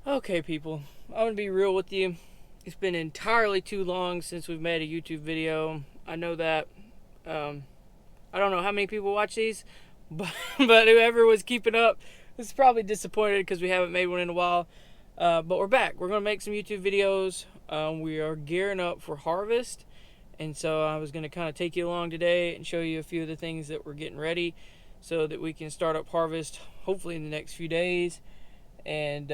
Okay, people, I'm gonna be real with you. It's been entirely too long since we've made a YouTube video. I know that. I don't know how many people watch these, but whoever was keeping up is probably disappointed because we haven't made one in a while. But we're back. We're gonna make some YouTube videos. We are gearing up for harvest, and so I was gonna kind of take you along today and show you a few of the things that we're getting ready, so that we can start up harvest hopefully in the next few days, and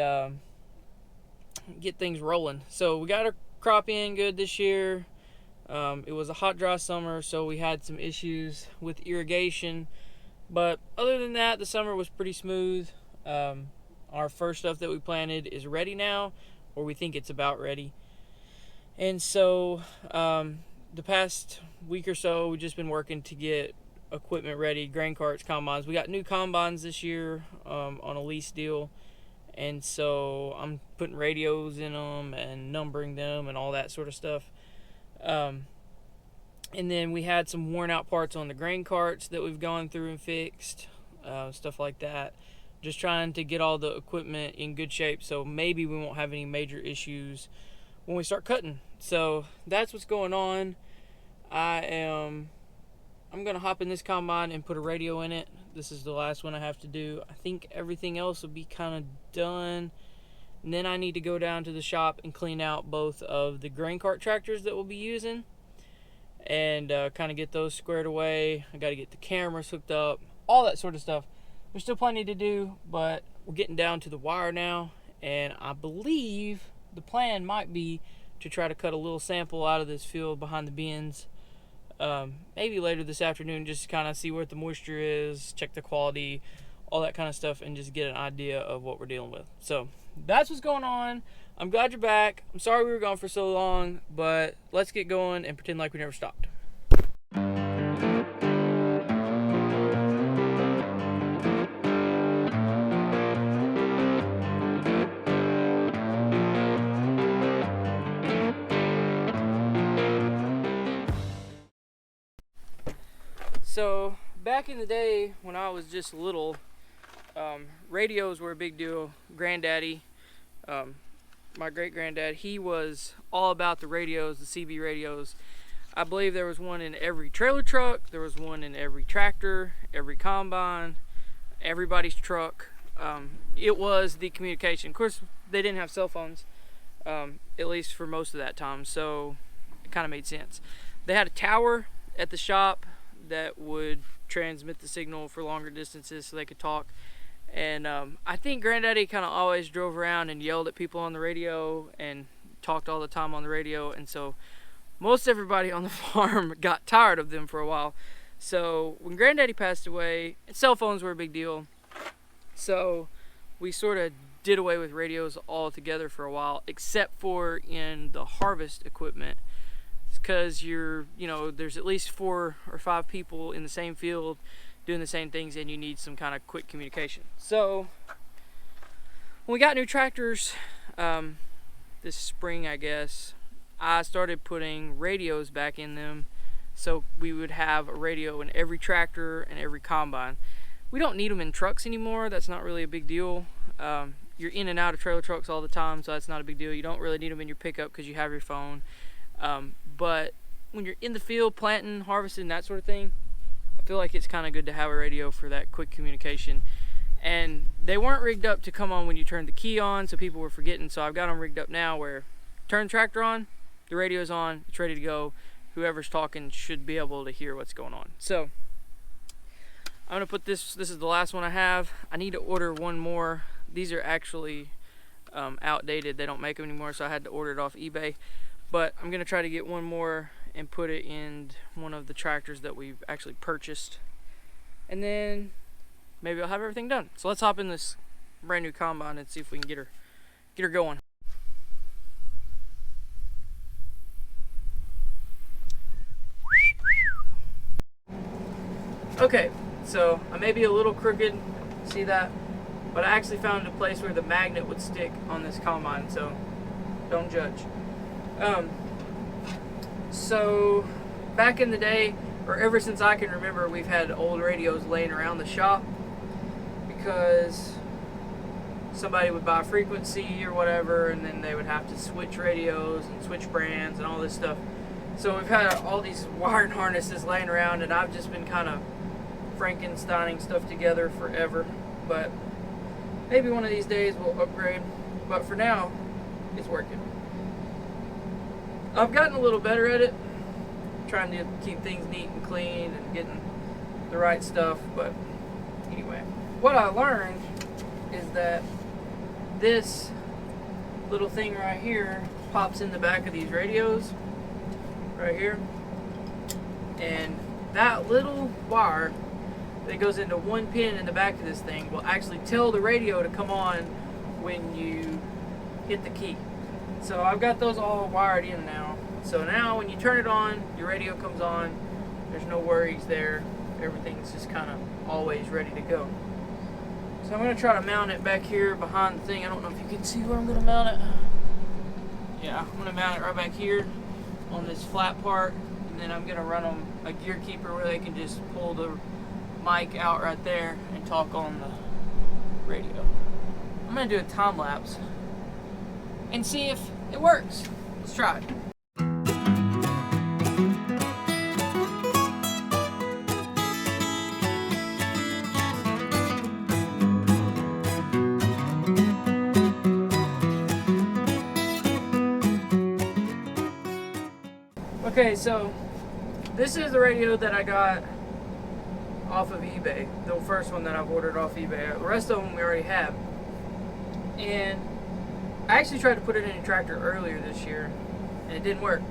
get things rolling. So we got our crop in good this year. It was a hot, dry summer, so we had some issues with irrigation. But other than that, the summer was pretty smooth. Our first stuff that we planted is ready now, or we think it's about ready. And so the past week or so, we've just been working to get equipment ready, grain carts, combines. We got new combines this year on a lease deal. And so I'm putting radios in them and numbering them and all that sort of stuff. And then we had some worn out parts on the grain carts that we've gone through and fixed, stuff like that. Just trying to get all the equipment in good shape so maybe we won't have any major issues when we start cutting. So that's what's going on. I'm going to hop in this combine and put a radio in it. This is the last one I have to do. I think everything else will be kind of done. And then I need to go down to the shop and clean out both of the grain cart tractors that we'll be using and kind of get those squared away. I got to get the cameras hooked up, all that sort of stuff. There's still plenty to do, but we're getting down to the wire now, and I believe the plan might be to try to cut a little sample out of this field behind the bins maybe later this afternoon, just to kind of see where the moisture is, check the quality, all that kind of stuff, and just get an idea of what we're dealing with. So that's what's going on. I'm glad you're back. I'm sorry we were gone for so long, but let's get going and pretend like we never stopped. So back in the day when I was just little, radios were a big deal. Granddaddy, my great-granddad, he was all about the radios, the CB radios. I believe there was one in every trailer truck, there was one in every tractor, every combine, everybody's truck. It was the communication. Of course, they didn't have cell phones, at least for most of that time, so it kind of made sense. They had a tower at the shop that would transmit the signal for longer distances so they could talk. And I think Granddaddy kind of always drove around and yelled at people on the radio and talked all the time on the radio, and so most everybody on the farm got tired of them for a while. So when Granddaddy passed away, cell phones were a big deal, so we sort of did away with radios altogether for a while, except for in the harvest equipment, because there's at least 4 or 5 people in the same field doing the same things, and you need some kind of quick communication. So when we got new tractors this spring, I guess, I started putting radios back in them, so we would have a radio in every tractor and every combine. We don't need them in trucks anymore. That's not really a big deal. You're in and out of trailer trucks all the time, so that's not a big deal. You don't really need them in your pickup because you have your phone. But when you're in the field planting, harvesting, that sort of thing, I feel like it's kind of good to have a radio for that quick communication. And they weren't rigged up to come on when you turn the key on, so people were forgetting. So I've got them rigged up now where turn the tractor on, the radio's on, it's ready to go. Whoever's talking should be able to hear what's going on. So I'm gonna put this is the last one I have. I need to order one more. These are actually outdated. They don't make them anymore, so I had to order it off eBay. But I'm gonna try to get one more and put it in one of the tractors that we've actually purchased, and then maybe I'll have everything done. So let's hop in this brand new combine and see if we can get her going. Okay, so I may be a little crooked, see that? But I actually found a place where the magnet would stick on this combine, so don't judge. So back in the day, or ever since I can remember, we've had old radios laying around the shop because somebody would buy a frequency or whatever, and then they would have to switch radios and switch brands and all this stuff. So we've had all these wiring harnesses laying around, and I've just been kind of Frankensteining stuff together forever. But maybe one of these days we'll upgrade. But for now, it's working. I've gotten a little better at it, trying to keep things neat and clean and getting the right stuff. But anyway, what I learned is that this little thing right here pops in the back of these radios right here, and that little wire that goes into one pin in the back of this thing will actually tell the radio to come on when you hit the key. So I've got those all wired in now. So now when you turn it on, your radio comes on. There's no worries there. Everything's just kind of always ready to go. So I'm going to try to mount it back here behind the thing. I don't know if you can see where I'm going to mount it. Yeah, I'm going to mount it right back here on this flat part. And then I'm going to run them a gear keeper where they can just pull the mic out right there and talk on the radio. I'm going to do a time lapse and see if it works. Let's try it. Okay, so this is the radio that I got off of eBay, the first one that I've ordered off eBay. The rest of them we already have. And I actually tried to put it in a tractor earlier this year, and it didn't work.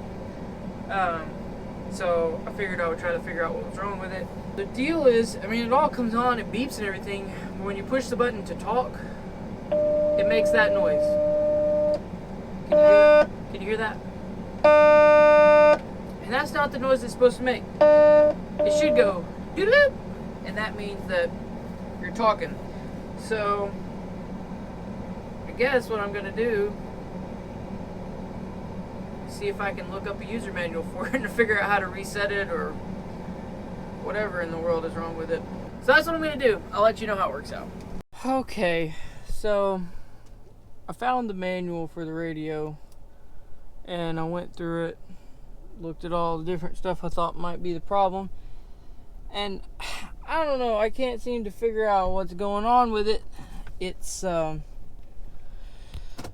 So I figured I would try to figure out what was wrong with it. The deal is, I mean, it all comes on, it beeps and everything, but when you push the button to talk, it makes that noise. Can you hear that? And that's not the noise it's supposed to make. It should go doodle-doop, and that means that you're talking. So I guess what I'm going to do is see if I can look up a user manual for it and figure out how to reset it or whatever in the world is wrong with it. So that's what I'm going to do. I'll let you know how it works out. Okay, so I found the manual for the radio and I went through it, looked at all the different stuff I thought might be the problem, and I don't know, I can't seem to figure out what's going on with it. It's a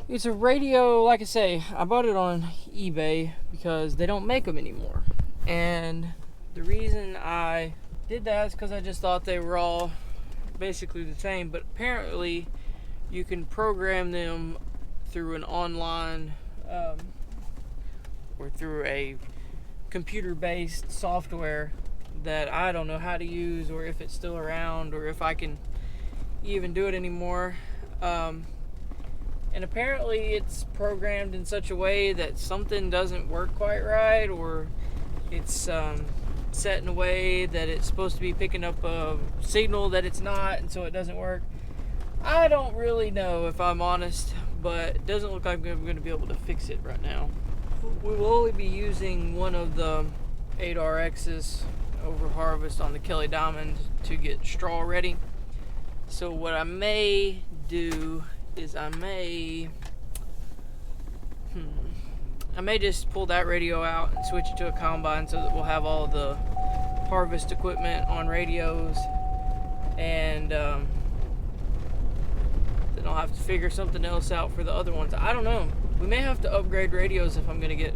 radio, like I say, I bought it on eBay because they don't make them anymore, and the reason I did that is because I just thought they were all basically the same, but apparently you can program them through an online or through a computer-based software that I don't know how to use, or if it's still around, or if I can even do it anymore. And apparently it's programmed in such a way that something doesn't work quite right, or it's set in a way that it's supposed to be picking up a signal that it's not, and so it doesn't work. I don't really know, if I'm honest, but it doesn't look like I'm going to be able to fix it right now. We will only be using one of the 8RXs over harvest on the Kelly Diamond to get straw ready. So what I may do is I may just pull that radio out and switch it to a combine so that we'll have all the harvest equipment on radios, and then I'll have to figure something else out for the other ones. I don't know. We may have to upgrade radios if I'm going to get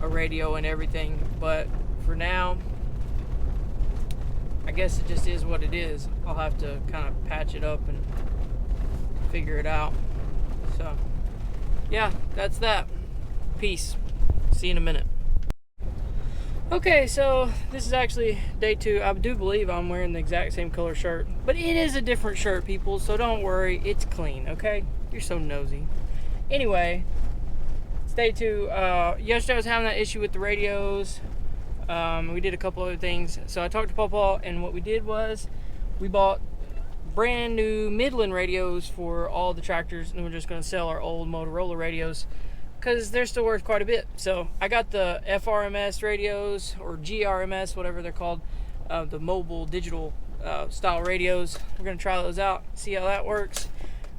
a radio and everything, but for now, I guess it just is what it is. I'll have to kind of patch it up and figure it out. So, yeah, that's that. Peace. See you in a minute. Okay, so this is actually day 2. I do believe I'm wearing the exact same color shirt, but it is a different shirt, people, so don't worry. It's clean, okay? You're so nosy. Anyway, it's day 2. Yesterday I was having that issue with the radios. We did a couple other things. So I talked to Pawpaw, and what we did was we bought brand new Midland radios for all the tractors, and we're just going to sell our old Motorola radios because they're still worth quite a bit. So I got the FRMS radios, or GRMS, whatever they're called, the mobile digital style radios. We're going to try those out, see how that works.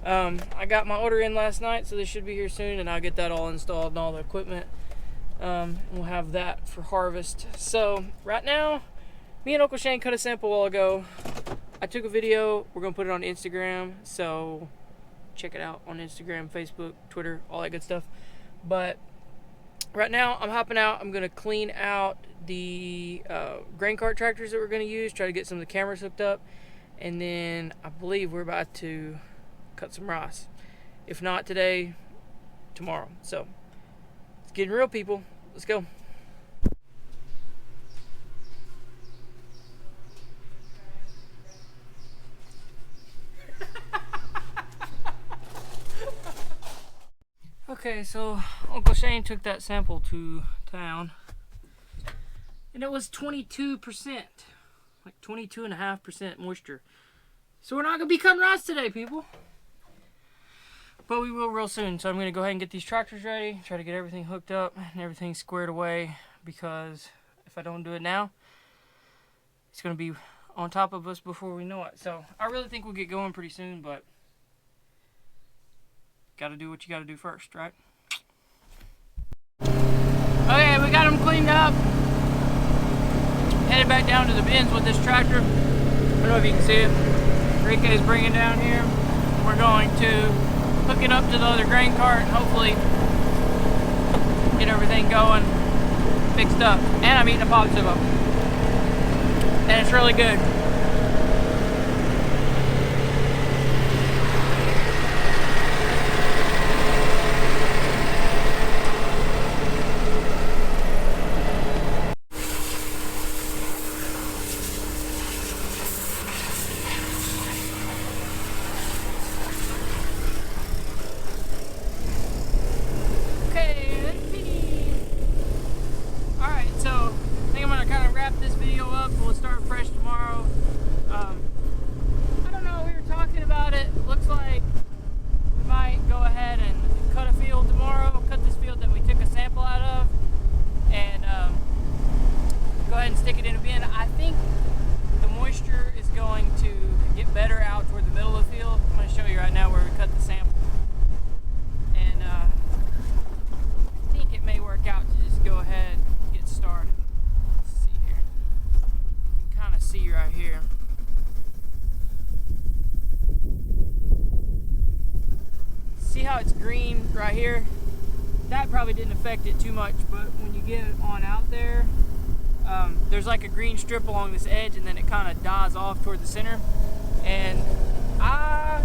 I got my order in last night, so they should be here soon, and I'll get that all installed and all the equipment. We'll have that for harvest. So right now, me and Uncle Shane cut a sample a while ago. I took a video. We're gonna put it on Instagram, so check it out on Instagram, Facebook, Twitter, all that good stuff. But right now I'm hopping out. I'm gonna clean out the grain cart tractors that we're gonna use, try to get some of the cameras hooked up, and then I believe we're about to cut some rice. If not today, tomorrow. So it's getting real, people. Let's go. Okay, so Uncle Shane took that sample to town, and it was 22%, like 22.5% moisture. So we're not gonna be cutting rice today, people, but we will real soon. So I'm gonna go ahead and get these tractors ready, try to get everything hooked up and everything squared away, because if I don't do it now, it's gonna be on top of us before we know it. So I really think we'll get going pretty soon, but gotta do what you gotta do first, right? Okay, we got them cleaned up. Headed back down to the bins with this tractor. I don't know if you can see it. Enrique is bringing down here. We're going to hook it up to the other grain cart and hopefully get everything going, fixed up. And I'm eating a popsicle, and it's really good. This video up, we'll start fresh tomorrow. I don't know, we were talking about it. Looks like we might go ahead and cut a field tomorrow, cut this field that we took a sample out of, and go ahead and stick it in a bin. I think the moisture is going to get better out toward the middle of the field. I'm going to show you right now where we cut the sample, and I think it may work out to just go ahead and get started. See right here. See how it's green right here? That probably didn't affect it too much, but when you get it on out there, there's like a green strip along this edge, and then it kind of dies off toward the center. And I'm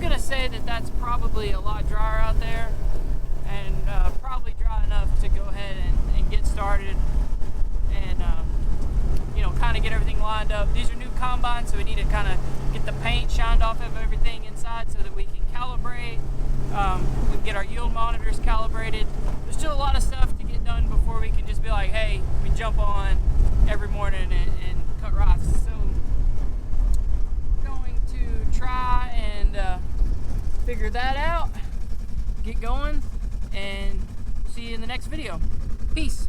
gonna say that that's probably a lot drier out there, and probably dry enough to go ahead and get started and you know, kind of get everything lined up. These are new combines, so we need to kind of get the paint shined off of everything inside so that we can calibrate. We can get our yield monitors calibrated. There's still a lot of stuff to get done before we can just be like, hey, we jump on every morning and cut rice. So we're going to try and figure that out, get going, and see you in the next video. Peace.